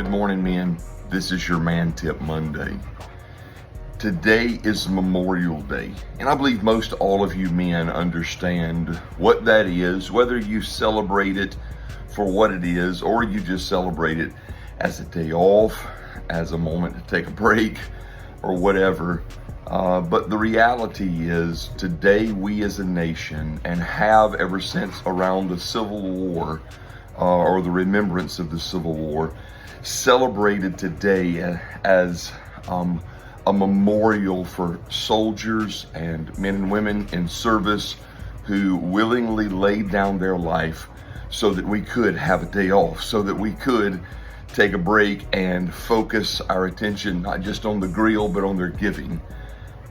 Good morning, men. This is your Man Tip Monday. Today is Memorial Day, and I believe most all of you men understand what that is, whether you celebrate it for what it is or you just celebrate it as a day off, as a moment to take a break, or whatever. But the reality is today we as a nation, and have ever since around the Civil War, or the remembrance of the Civil War, celebrated today as a memorial for soldiers and men and women in service who willingly laid down their life so that we could have a day off, so that we could take a break and focus our attention not just on the grill but on their giving.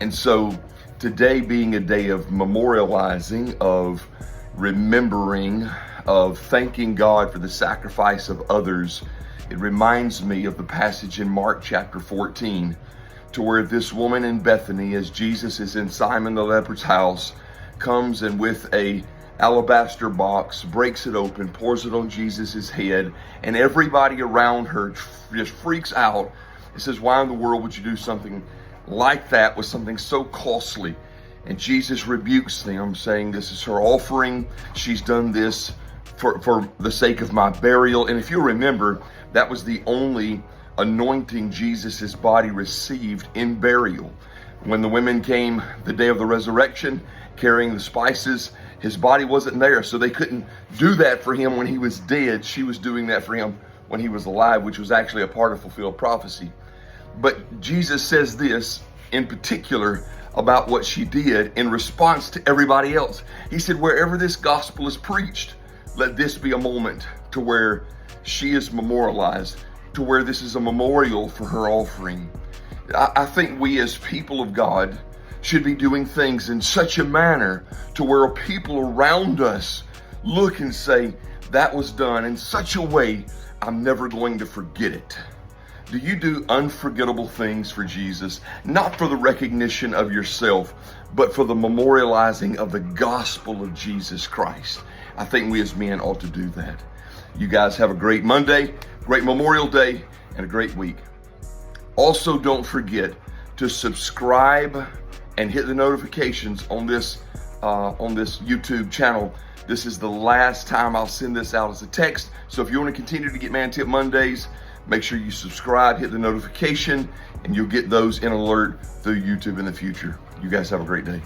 And so today being a day of memorializing, of remembering, of thanking God for the sacrifice of others, it reminds me of the passage in Mark chapter 14, to where this woman in Bethany, as Jesus is in Simon the leper's house, comes and with a alabaster box, breaks it open, pours it on Jesus's head, and everybody around her just freaks out. It says, why in the world would you do something like that with something so costly? And Jesus rebukes them, saying, this is her offering. She's done this for the sake of my burial. And if you remember, that was the only anointing Jesus's body received in burial. When the women came the day of the resurrection carrying the spices, his body wasn't there, so they couldn't do that for him when he was dead. She was doing that for him when he was alive, which was actually a part of fulfilled prophecy. But Jesus says this in particular about what she did in response to everybody else. He said, wherever this gospel is preached, let this be a moment to where she is memorialized, to where this is a memorial for her offering. I think we as people of God should be doing things in such a manner to where people around us look and say, that was done in such a way, I'm never going to forget it. Do you do unforgettable things for Jesus, not for the recognition of yourself, but for the memorializing of the gospel of Jesus Christ? I think we as men ought to do that. You guys have a great Monday, great Memorial Day, and a great week. Also, don't forget to subscribe and hit the notifications on this YouTube channel. This is the last time I'll send this out as a text. So if you want to continue to get Man Tip Mondays, make sure you subscribe, hit the notification, and you'll get those in alert through YouTube in the future. You guys have a great day.